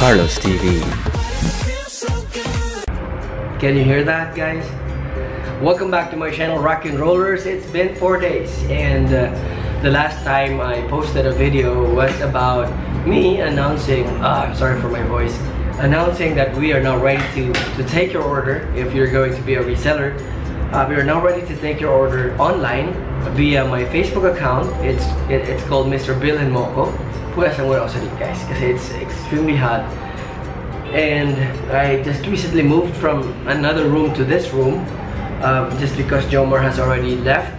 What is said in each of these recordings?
CarlosTV. Can you hear that, guys? Welcome back to my channel, Rock and Rollers. It's been 4 days, and the last time I posted a video was about me announcing, sorry for my voice, announcing that we are now ready to take your order. If you're going to be a reseller, we are now ready to take your order online via my Facebook account. It's called Mr. Bilhin Moko. Pura sa mura ako sa dito, guys, kasi it's extremely hot. And I just recently moved from another room to this room, just because Jomar has already left.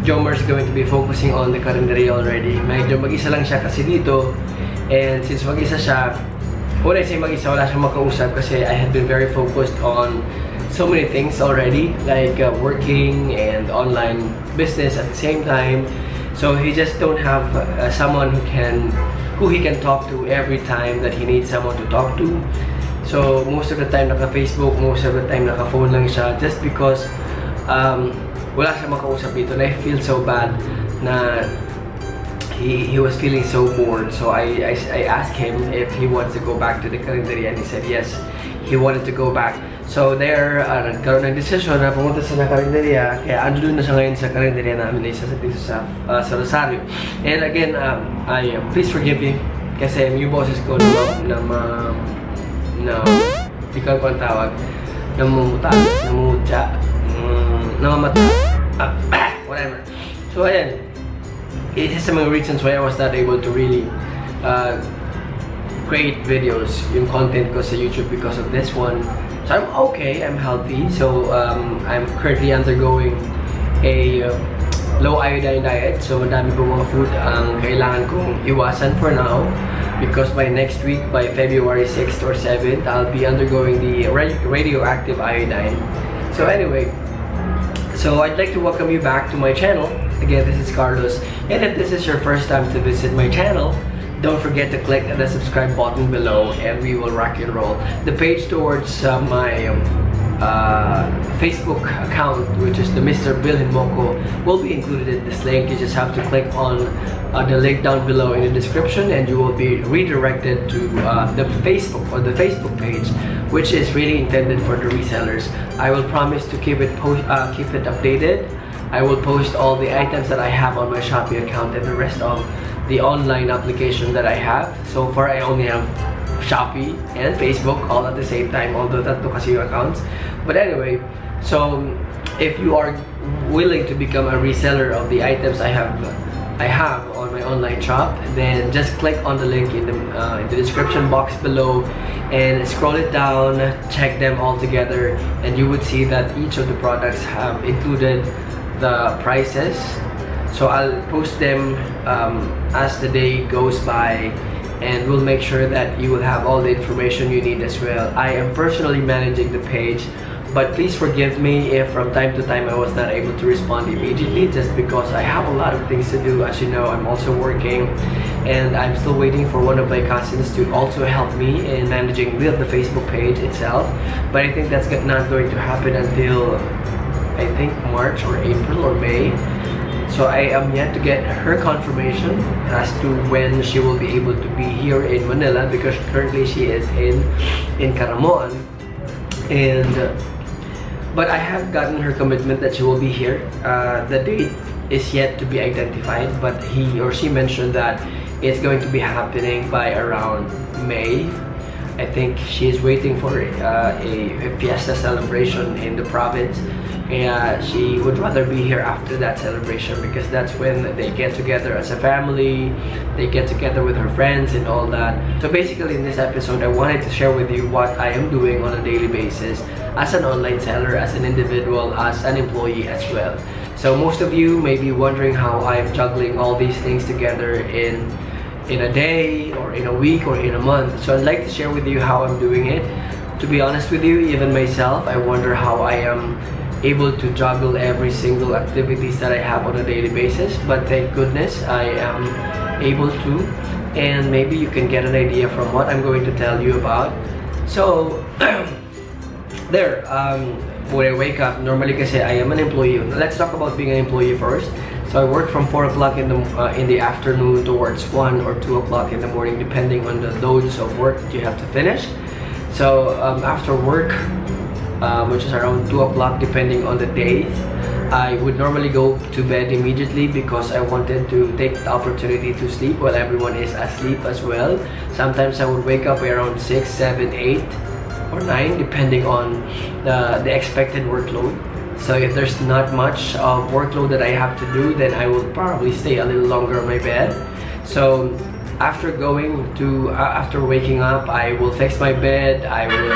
Jomar is going to be focusing on the karinderya already. Medyo mag-isa lang siya kasi dito, and since mag-isa siya, when I say mag-isa, wala siyang makausap kasi I had been very focused on so many things already, like working and online business at the same time. So he just don't have someone who he can talk to every time that he needs someone to talk to. So most of the time naka-Facebook, most of the time naka-phone lang siya, just because wala siya makausap dito. And I feel so bad na he was feeling so bored. So I asked him if he wants to go back to the karinderya, and he said yes, he wanted to go back. So there, nagkaroon ng decision na pumunta sa karinderya, kaya andun na siya ngayon sa karinderya namin dito sa Rosario. And again, please forgive me kasi yung boses ko na ikaw ko ang tawag, namumuta, namamata, whatever. So ayan, it is some reasons why I was not able to really create videos, yung content ko sa YouTube because of this one. So I'm okay, I'm healthy. So I'm currently undergoing a low iodine diet. So madami po mga food ang kailangan kong iwasan for now, because by next week, by February 6th or 7th, I'll be undergoing the radioactive iodine. So anyway, so I'd like to welcome you back to my channel. Again, this is Carlos, and if this is your first time to visit my channel, don't forget to click the subscribe button below, and we will rock and roll. The page towards my Facebook account, which is the Mr. Bilhin Moko, will be included in this link. You just have to click on the link down below in the description, and you will be redirected to the Facebook page, which is really intended for the resellers. I will promise to keep it updated. I will post all the items that I have on my Shopee account and the rest of the online application that I have. So far, I only have Shopee and Facebook all at the same time, although tatlo kasi yung accounts. But anyway, so if you are willing to become a reseller of the items I have on my online shop, then just click on the link in the description box below and scroll it down, check them all together, and you would see that each of the products have included the prices. So I'll post them as the day goes by, and we'll make sure that you will have all the information you need as well. I am personally managing the page, but please forgive me if from time to time I was not able to respond immediately, just because I have a lot of things to do. As you know, I'm also working, and I'm still waiting for one of my cousins to also help me in managing the Facebook page itself. But I think that's not going to happen until, I think, March or April or May. So I am yet to get her confirmation as to when she will be able to be here in Manila, because currently she is in Caramoan. And but I have gotten her commitment that she will be here. The date is yet to be identified, but he or she mentioned that it's going to be happening by around May. I think she is waiting for a fiesta celebration in the province. She would rather be here after that celebration, because that's when they get together as a family, they get together with her friends and all that. So basically in this episode, I wanted to share with you what I am doing on a daily basis as an online seller, as an individual, as an employee as well. So most of you may be wondering how I'm juggling all these things together in a day or in a week or in a month. So I'd like to share with you how I'm doing it. To be honest with you, even myself, I wonder how I am able to juggle every single activities that I have on a daily basis, but thank goodness I am able to, and maybe you can get an idea from what I'm going to tell you about. So there, when I wake up, normally kasi I am an employee. Let's talk about being an employee first. So I work from 4 o'clock in the afternoon towards 1 or 2 o'clock in the morning, depending on the loads of work that you have to finish. So after work, which is around 2 o'clock depending on the days, I would normally go to bed immediately because I wanted to take the opportunity to sleep while everyone is asleep as well. Sometimes I would wake up around 6, 7, 8 or 9 depending on the expected workload. So if there's not much of workload that I have to do, then I will probably stay a little longer on my bed. So after waking up, I will fix my bed. I will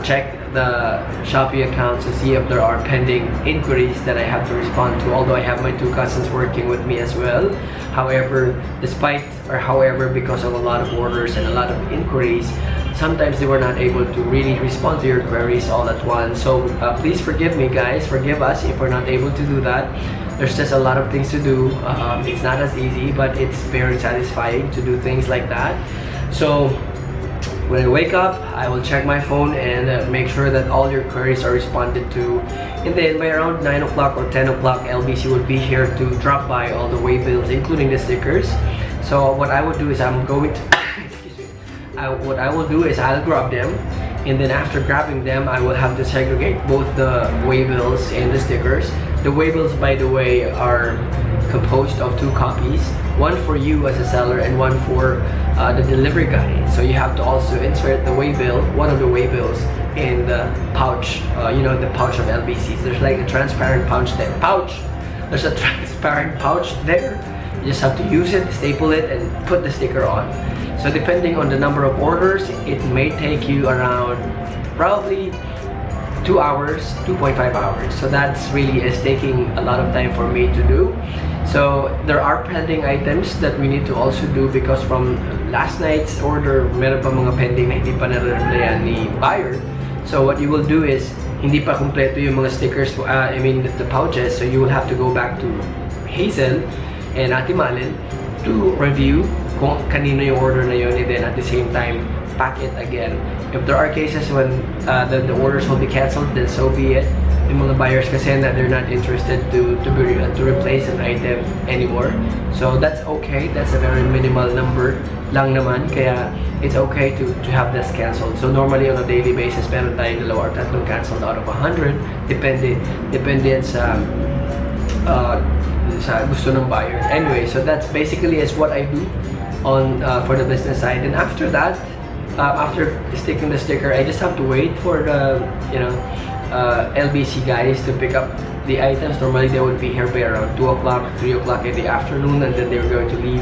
check the Shopee accounts to see if there are pending inquiries that I have to respond to, although I have my 2 cousins working with me as well. However, because of a lot of orders and a lot of inquiries, sometimes they were not able to really respond to your queries all at once. So please forgive me, guys, forgive us if we're not able to do that. There's just a lot of things to do. It's not as easy, but it's very satisfying to do things like that. So when I wake up, I will check my phone and make sure that all your queries are responded to. And then by around 9 o'clock or 10 o'clock, LBC would be here to drop by all the waybills, including the stickers. So what I would do is what I will do is I'll grab them, and then after grabbing them, I will have to segregate both the waybills and the stickers. The waybills, by the way, are composed of 2 copies, one for you as a seller and one for the delivery guy. So you have to also insert the waybill, one of the waybills, in the pouch, you know, the pouch of LBCs. There's like a transparent pouch there. There's a transparent pouch there. You just have to use it, staple it, and put the sticker on. So depending on the number of orders, it may take you around probably 2 hours, 2.5 hours. So that's really is taking a lot of time for me to do. So there are pending items that we need to also do because from last night's order, meron pa mga pending na hindi pa na-replyan ni buyer. So what you will do is, hindi pa kompleto yung mga stickers, the pouches, so you will have to go back to Hazel and Ate Malin to review kung kanino yung order na yun, and then at the same time, pack it again. If there are cases when the orders will be cancelled, then so be it. Yung mga buyers kasi na they're not interested to replace an item anymore. So that's okay. That's a very minimal number lang naman. Kaya it's okay to have this cancelled. So normally on a daily basis, meron tayong 2 or 3 cancelled out of 100. Depende sa gusto ng buyer. Anyway, so that's basically is what I do on for the business side. And after that, after sticking the sticker, I just have to wait for the LBC guys to pick up the items. Normally they would be here by around 2 o'clock, 3 o'clock in the afternoon, and then they're going to leave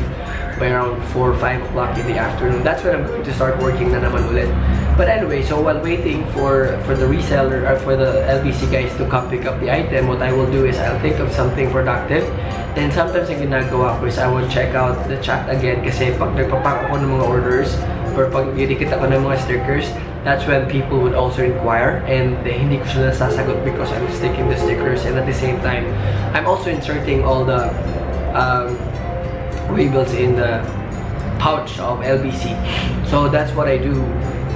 by around 4 or 5 o'clock in the afternoon. That's when I'm going to start working na naman ulit. But anyway, so while waiting for the reseller or for the LBC guys to come pick up the item, what I will do is I'll think of something productive. Then sometimes ang ginagawa ko is I will check out the chat again kasi pag nagpapack ako ng mga orders or pag didikit ako ng mga stickers, that's when people would also inquire, and hindi ko sila nasasagot because I'm sticking the stickers, and at the same time, I'm also inserting all the waybills in the pouch of LBC. So that's what I do.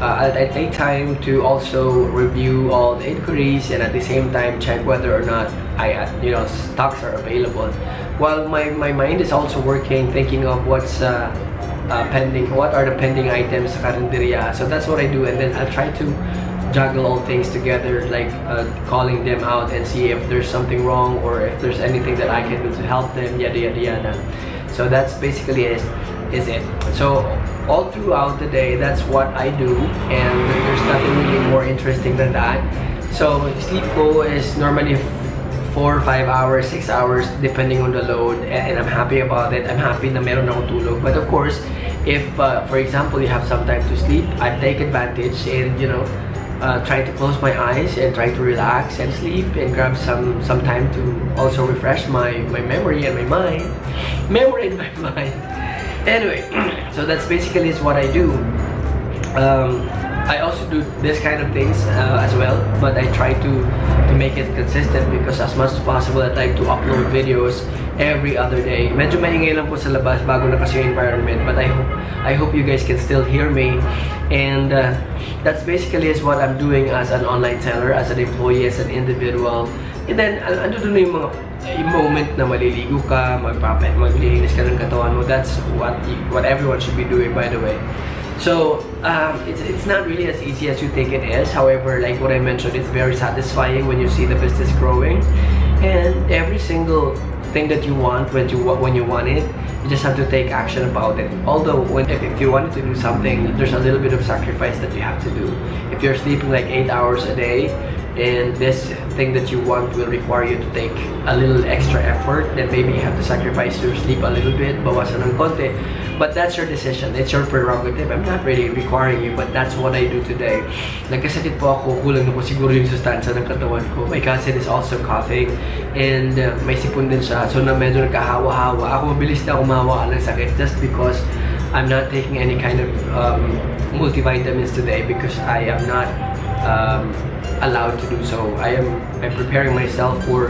I take time to also review all the inquiries and at the same time check whether or not stocks are available. While my mind is also working, thinking of what's pending, what are the pending items sa karinderya. So that's what I do, and then I'll try to juggle all things together, like calling them out and see if there's something wrong or if there's anything that I can do to help them, yada yada yada. So that's basically is it. So all throughout the day, that's what I do, and there's nothing really more interesting than that. So sleep ko is normally 4 or 5 hours, 6 hours, depending on the load, and I'm happy about it. I'm happy na meron akong tulog. But of course, if for example you have some time to sleep, I take advantage and try to close my eyes and try to relax and sleep and grab some time to also refresh my memory and my mind. Anyway, so that's basically is what I do. I also do this kind of things as well, but I try to make it consistent because as much as possible I like to upload videos every other day. Medyo maingay lang po sa labas bago na kasi yung environment, but I hope you guys can still hear me. And that's basically is what I'm doing as an online seller, as an employee, as an individual. And then ando dun yung mga moment na maliligo ka, maglilinis ka ng katawan mo. That's what everyone should be doing, by the way. So it's not really as easy as you think it is. However, like what I mentioned, it's very satisfying when you see the business growing, and every single thing that you want when you want it, you just have to take action about it. Although if you wanted to do something, there's a little bit of sacrifice that you have to do. If you're sleeping like 8 hours a day, and this thing that you want will require you to take a little extra effort, then maybe you have to sacrifice your sleep a little bit, bawasan ng konti. But that's your decision, it's your prerogative. I'm not really requiring you, but that's what I do today. Nagkasakit po ako, kulang na po siguro yung sustansya ng katawan ko. My cousin is also coughing, and may sipon din siya, so na medyo nagkahawa-hawa. Ako mabilis na umawa ng sakit just because I'm not taking any kind of multivitamins today because I am not allowed to do so. I'm preparing myself for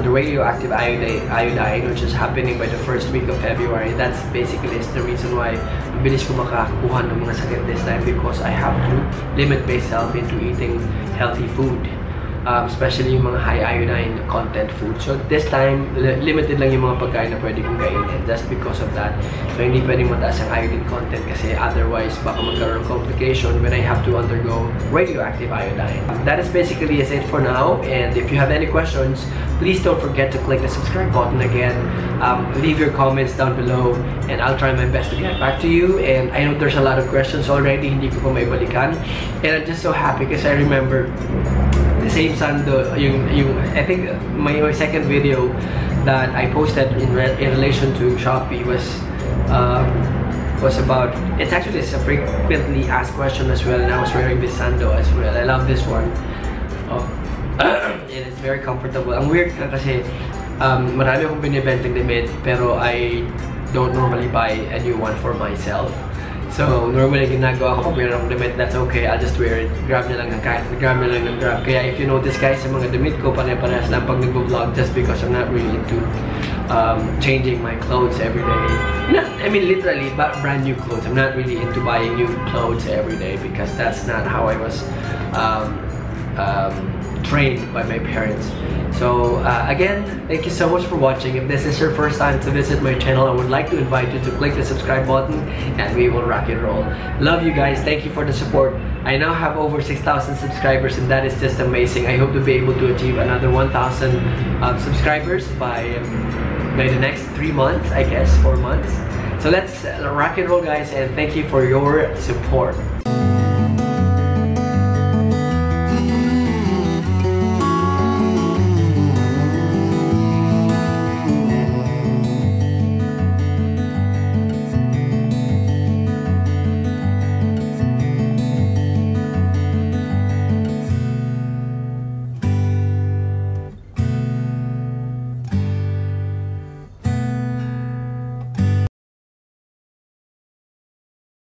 the radioactive iodine, which is happening by the first week of February. That's basically the reason why mabilis ko makakuha ng mga sakit this time, because I have to limit myself into eating healthy food. Especially yung mga high iodine content food. So this time, limited lang yung mga pagkain na pwede kong kainin just because of that. So hindi pwedeng mataas ang iodine content kasi otherwise baka magkaroon ng complication when I have to undergo radioactive iodine. That is basically it for now, and if you have any questions, please don't forget to click the subscribe button again. Leave your comments down below and I'll try my best to get back to you. And I know there's a lot of questions already, hindi ko pa may balikan. And I'm just so happy because I remember the same Sando, I think my second video that I posted in relation to Shopee was about, it's actually a frequently asked question as well, and I was wearing this Sando as well. I love this one. Oh. And it's very comfortable. Ang weird kasi marami akong binibenteng damit pero I don't normally buy a new one for myself. So, normally ginagawa ko, kung mayroon akong damit, that's okay, I'll just wear it. Grab na lang ng grab. Kaya if you notice guys, sa mga damit ko, pare-parehas lang pag nag-vlog just because I'm not really into changing my clothes every day. I mean, literally, brand new clothes. I'm not really into buying new clothes every day because that's not how I was trained by my parents. So again, thank you so much for watching. If this is your first time to visit my channel, I would like to invite you to click the subscribe button and we will rock and roll. Love you guys. Thank you for the support. I now have over 6,000 subscribers and that is just amazing. I hope to be able to achieve another 1,000 subscribers by the next 3 months, I guess, 4 months. So let's rock and roll guys, and thank you for your support.